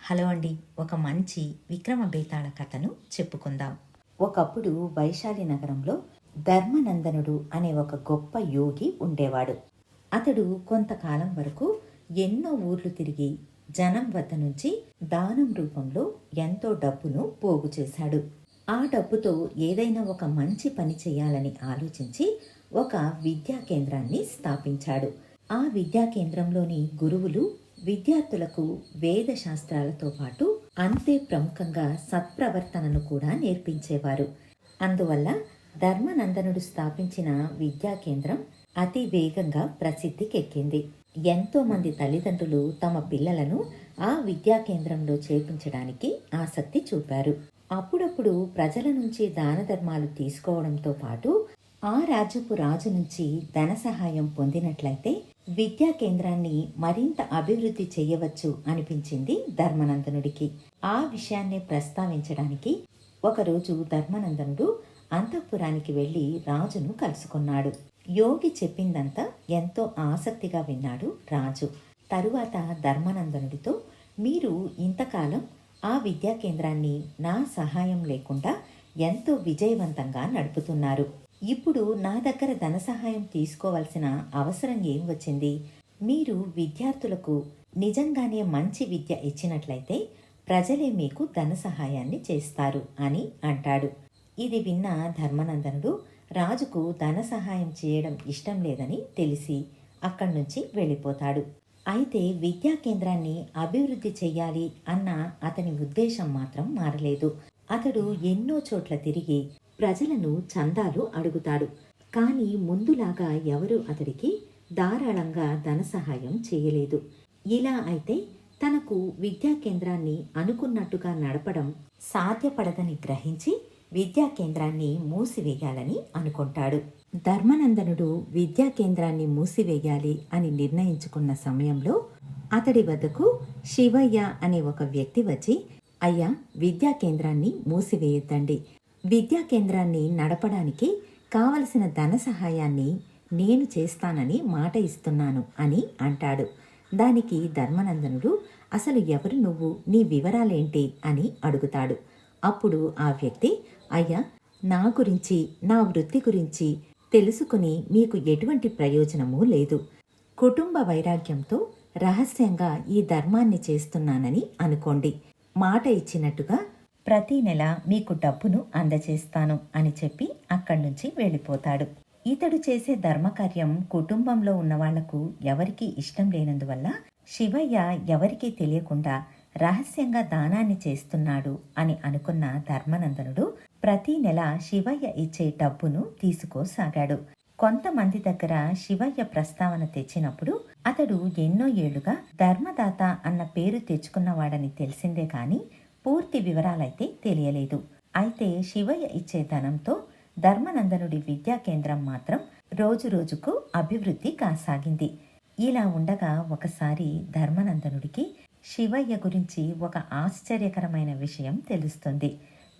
Hello అండి. ఒక మంచి విక్రమ బేతాళ కథను చెప్పుకుందాం. ఒకప్పుడు వైశాలి నగరంలో ధర్మనందనుడు అనే ఒక గొప్ప యోగి ఉండేవాడు. అతడు కొంతకాలం వరకు ఎన్నో ఊర్లు తిరిగి జనం వద్ద నుంచి దానం రూపంలో ఎంతో డబ్బును పోగు చేశాడు. ఆ డబ్బుతో ఏదైనా ఒక మంచి పని చేయాలని ఆలోచించి ఒక విద్యా కేంద్రాన్ని స్థాపించాడు. ఆ విద్యా కేంద్రంలోని గురువులు విద్యార్థులకు వేద శాస్త్రాలతో పాటు అంతే ప్రముఖంగా సత్ప్రవర్తనను కూడా నేర్పించేవారు. అందువల్ల ధర్మనందనుడు స్థాపించిన విద్యా కేంద్రం అతి వేగంగా ప్రసిద్ధికెక్కింది. ఎంతో మంది తల్లిదండ్రులు తమ పిల్లలను ఆ విద్యా కేంద్రంలో చేర్పించడానికి ఆసక్తి చూపారు. అప్పుడప్పుడు ప్రజల నుంచి దాన ధర్మాలు తీసుకోవడంతో పాటు ఆ రాజ్యపు రాజు నుంచి ధన సహాయం పొందినట్లయితే విద్యా కేంద్రాన్ని మరింత అభివృద్ధి చేయవచ్చు అనిపించింది ధర్మనందనుడికి. ఆ విషయాన్ని ప్రస్తావించడానికి ఒకరోజు ధర్మనందనుడు అంతఃపురానికి వెళ్లి రాజును కలుసుకున్నాడు. యోగి చెప్పిందంతా ఎంతో ఆసక్తిగా విన్నాడు రాజు. తరువాత ధర్మనందనుడితో, మీరు ఇంతకాలం ఆ విద్యా కేంద్రాన్ని నా సహాయం లేకుండా ఎంతో విజయవంతంగా నడుపుతున్నారు. ఇప్పుడు నా దగ్గర ధన సహాయం తీసుకోవాల్సిన అవసరం ఏం వచ్చింది? మీరు విద్యార్థులకు నిజంగానే మంచి విద్య ఇచ్చినట్లయితే ప్రజలే మీకు ధన సహాయాన్ని చేస్తారు అని అంటాడు. ఇది విన్న ధర్మనందనుడు రాజుకు ధన సహాయం చేయడం ఇష్టం లేదని తెలిసి అక్కడి నుంచి వెళ్ళిపోతాడు. అయితే విద్యా కేంద్రాన్ని అభివృద్ధి చెయ్యాలి అన్న అతని ఉద్దేశం మాత్రం మారలేదు. అతడు ఎన్నో చోట్ల తిరిగి ప్రజలను చందాలు అడుగుతాడు. కానీ ముందులాగా ఎవరూ అతడికి ధారాళంగా ధన సహాయం చేయలేదు. ఇలా అయితే తనకు విద్యా కేంద్రాన్ని అనుకున్నట్టుగా నడపడం సాధ్యపడదని గ్రహించి విద్యా కేంద్రాన్ని మూసివేయాలని అనుకుంటాడు. ధర్మనందనుడు విద్యా కేంద్రాన్ని మూసివేయాలి అని నిర్ణయించుకున్న సమయంలో అతడి వద్దకు శివయ్య అనే ఒక వ్యక్తి వచ్చి, అయ్యా, విద్యా కేంద్రాన్ని మూసివేయొద్దండి. విద్యా కేంద్రాన్ని నడపడానికి కావలసిన ధన సహాయాన్ని నేను చేస్తానని మాట ఇస్తున్నాను అని అంటాడు. దానికి ధర్మనందనుడు, అసలు ఎవరు నువ్వు, నీ వివరాలేంటి అని అడుగుతాడు. అప్పుడు ఆ వ్యక్తి, అయ్యా, నా గురించి, నా వృత్తి గురించి తెలుసుకుని మీకు ఎటువంటి ప్రయోజనమూ లేదు. కుటుంబ వైరాగ్యంతో రహస్యంగా ఈ ధర్మాన్ని చేస్తున్నానని అనుకోండి. మాట ఇచ్చినట్టుగా ప్రతి నెల మీకు డబ్బును అందజేస్తాను అని చెప్పి అక్కడి నుంచి వెళ్ళిపోతాడు. ఇతడు చేసే ధర్మకార్యం కుటుంబంలో ఉన్న వాళ్లకు ఎవరికీ ఇష్టం లేనందువల్ల శివయ్య ఎవరికీ తెలియకుండా రహస్యంగా దానాన్ని చేస్తున్నాడు అని అనుకున్న ధర్మనందనుడు ప్రతి నెల శివయ్య ఇచ్చే డబ్బును తీసుకోసాగాడు. కొంతమంది దగ్గర శివయ్య ప్రస్తావన తెచ్చినప్పుడు అతడు ఎన్నో ఏళ్లుగా ధర్మదాత అన్న పేరు తెచ్చుకున్నవాడని తెలిసిందే కాని పూర్తి వివరాలైతే తెలియలేదు. అయితే శివయ్య ఇచ్చే ధనంతో ధర్మనందనుడి విద్యా కేంద్రం మాత్రం రోజురోజుకు అభివృద్ధి కాసాగింది. ఇలా ఉండగా ఒకసారి ధర్మనందనుడికి శివయ్య గురించి ఒక ఆశ్చర్యకరమైన విషయం తెలుస్తుంది.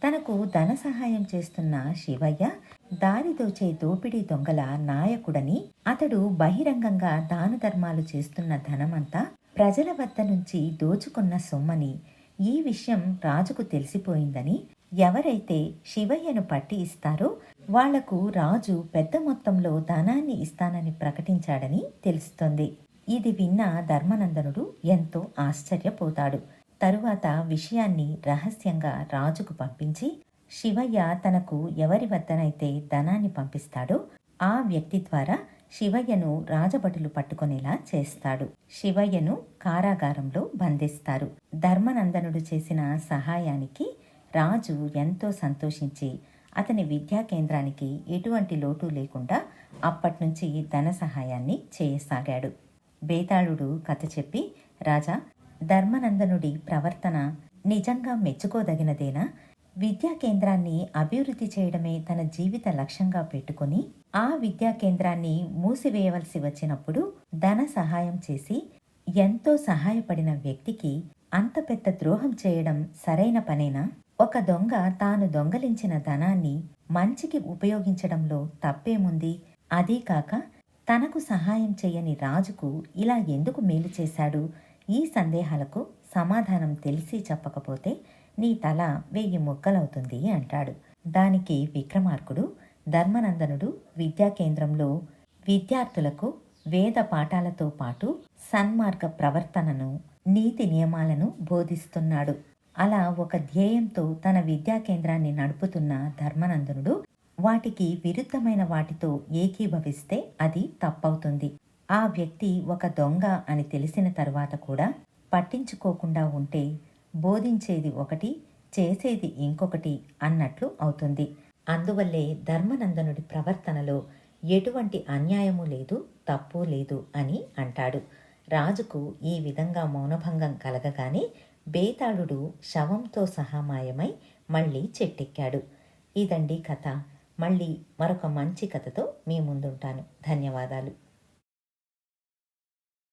తనకు ధన సహాయం చేస్తున్న శివయ్య దారిదోచే దోపిడీ దొంగల నాయకుడని, అతడు బహిరంగంగా దాన ధర్మాలు చేస్తున్న ధనమంతా ప్రజల వద్ద నుంచి దోచుకున్న సొమ్మని, ఈ విషయం రాజుకు తెలిసిపోయిందని, ఎవరైతే శివయ్యను పట్టి ఇస్తారో వాళ్లకు రాజు పెద్ద మొత్తంలో ధనాన్ని ఇస్తానని ప్రకటించాడని తెలుస్తుంది. ఇది విన్న ధర్మనందనుడు ఎంతో ఆశ్చర్యపోతాడు. తరువాత విషయాన్ని రహస్యంగా రాజుకు పంపించి శివయ్య తనకు ఎవరి వద్దనైతే ధనాన్ని పంపిస్తాడో ఆ వ్యక్తి ద్వారా శివయ్యను రాజభటులు పట్టుకునేలా చేస్తాడు. శివయ్యను కారాగారంలో బంధిస్తారు. ధర్మనందనుడు చేసిన సహాయానికి రాజు ఎంతో సంతోషించి అతని విద్యా కేంద్రానికి ఎటువంటి లోటు లేకుండా అప్పట్నుంచి ధన సహాయాన్ని చేయసాగాడు. బేతాళుడు కథ చెప్పి, రాజా, ధర్మనందనుడి ప్రవర్తన నిజంగా మెచ్చుకోదగినదేనా? విద్యా కేంద్రాన్ని అభివృద్ధి చేయడమే తన జీవిత లక్ష్యంగా పెట్టుకుని ఆ విద్యా కేంద్రాన్ని మూసివేయవలసి వచ్చినప్పుడు ధన సహాయం చేసి ఎంతో సహాయపడిన వ్యక్తికి అంత పెద్ద ద్రోహం చేయడం సరైన పనేనా? ఒక దొంగ తాను దొంగలించిన ధనాన్ని మంచికి ఉపయోగించడంలో తప్పేముంది? అదీ కాక తనకు సహాయం చేయని రాజుకు ఇలా ఎందుకు మేలు చేశాడు? ఈ సందేహాలకు సమాధానం తెలిసి చెప్పకపోతే నీ తల 1000 ముక్కలవుతుంది అంటాడు. దానికి విక్రమార్కుడు, ధర్మనందనుడు విద్యా కేంద్రంలో విద్యార్థులకు వేద పాఠాలతో పాటు సన్మార్గ ప్రవర్తనను, నీతి నియమాలను బోధిస్తున్నాడు. అలా ఒక ధ్యేయంతో తన విద్యా కేంద్రాన్ని నడుపుతున్న ధర్మనందనుడు వాటికి విరుద్ధమైన వాటితో ఏకీభవిస్తే అది తప్పవుతుంది. ఆ వ్యక్తి ఒక దొంగ అని తెలిసిన తరువాత కూడా పట్టించుకోకుండా ఉంటే బోధించేది ఒకటి, చేసేది ఇంకొకటి అన్నట్లు అవుతుంది. అందువల్లే ధర్మనందనుడి ప్రవర్తనలో ఎటువంటి అన్యాయము లేదు, తప్పు లేదు అని అంటాడు. రాజుకు ఈ విధంగా మౌనభంగం కలగగానే బేతాళుడు శవంతో సహా మాయమై మళ్ళీ చెట్టెక్కాడు. ఇదండి కథ. మళ్ళీ మరొక మంచి కథతో మీ ముందుంటాను. ధన్యవాదాలు.